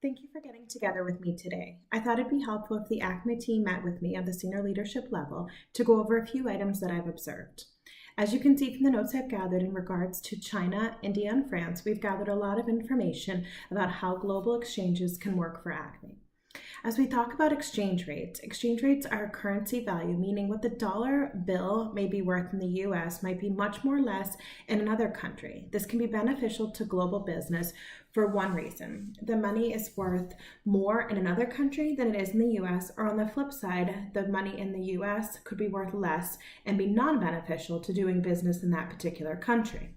Thank you for getting together with me today. I thought it'd be helpful if the ACME team met with me at the senior leadership level to go over a few items that I've observed. As you can see from the notes I've gathered in regards to China, India, and France, we've gathered a lot of information about how global exchanges can work for ACME. As we talk about exchange rates are a currency value, meaning what the dollar bill may be worth in the US might be much more less in another country. This can be beneficial to global business for one reason. The money is worth more in another country than it is in the US, or on the flip side, the money in the US could be worth less and be non-beneficial to doing business in that particular country.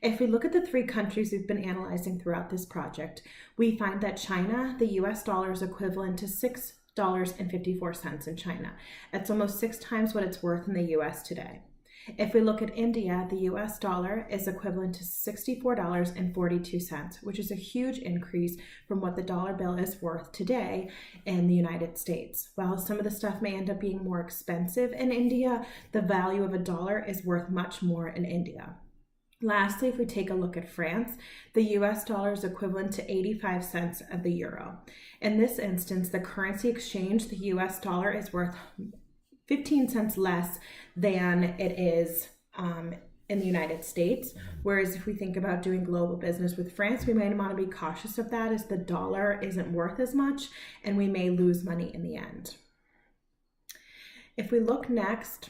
If we look at the three countries we've been analyzing throughout this project, we find that China, the US dollar is equivalent to $6.54 in China. That's almost 6 times what it's worth in the US today. If we look at India, the US dollar is equivalent to $64.42, which is a huge increase from what the dollar bill is worth today in the United States. While some of the stuff may end up being more expensive in India, the value of a dollar is worth much more in India. Lastly, if we take a look at France, the US dollar is equivalent to 85 cents of the euro. In this instance, the currency exchange, the US dollar is worth 15 cents less than it is in the United States. Whereas if we think about doing global business with France, we might want to be cautious of that as the dollar isn't worth as much and we may lose money in the end. If we look next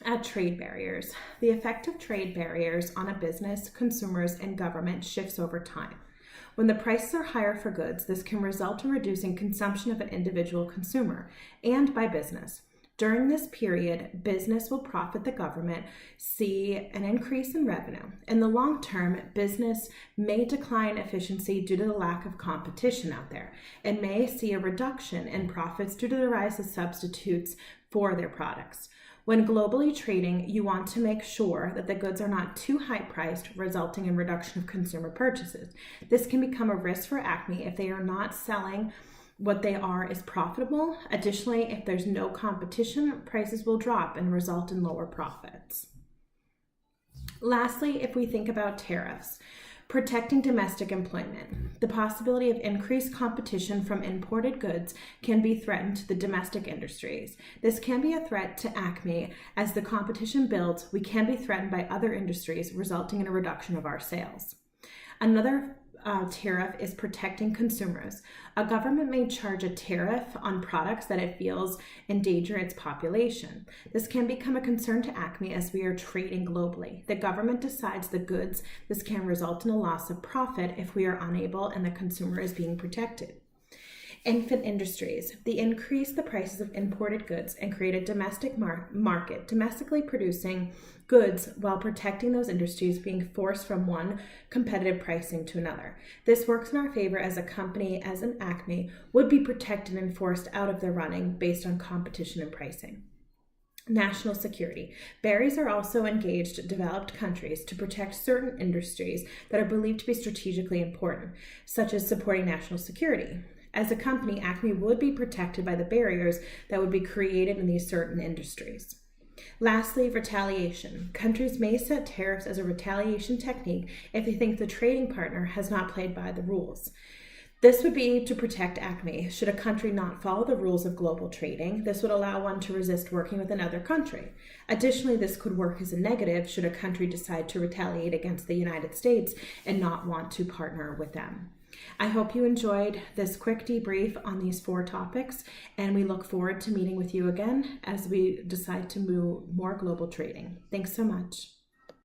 at trade barriers, the effect of trade barriers on a business, consumers, and government shifts over time. When the prices are higher for goods, this can result in reducing consumption of an individual consumer and by business. During this period, business will profit the government, see an increase in revenue. In the long term, business may decline efficiency due to the lack of competition out there and may see a reduction in profits due to the rise of substitutes for their products. When globally trading, you want to make sure that the goods are not too high priced, resulting in reduction of consumer purchases. This can become a risk for ACME if they are not selling what they are is profitable. Additionally, if there's no competition, prices will drop and result in lower profits. Lastly, if we think about tariffs, protecting domestic employment. The possibility of increased competition from imported goods can be threatened to the domestic industries. This can be a threat to ACME. As the competition builds, we can be threatened by other industries, resulting in a reduction of our sales. Another tariff is protecting consumers. A government may charge a tariff on products that it feels endanger its population. This can become a concern to ACME as we are trading globally. The government decides the goods. This can result in a loss of profit if we are unable and the consumer is being protected. Infant industries. They increase the prices of imported goods and create a domestic market, domestically producing goods while protecting those industries being forced from one competitive pricing to another. This works in our favor as a company, as an ACME, would be protected and forced out of the running based on competition and pricing. National security. Barriers are also engaged developed countries to protect certain industries that are believed to be strategically important, such as supporting national security. As a company, ACME would be protected by the barriers that would be created in these certain industries. Lastly, retaliation. Countries may set tariffs as a retaliation technique if they think the trading partner has not played by the rules. This would be to protect ACME. Should a country not follow the rules of global trading, this would allow one to resist working with another country. Additionally, this could work as a negative should a country decide to retaliate against the United States and not want to partner with them. I hope you enjoyed this quick debrief on these 4 topics, and we look forward to meeting with you again as we decide to move more global trading. Thanks so much.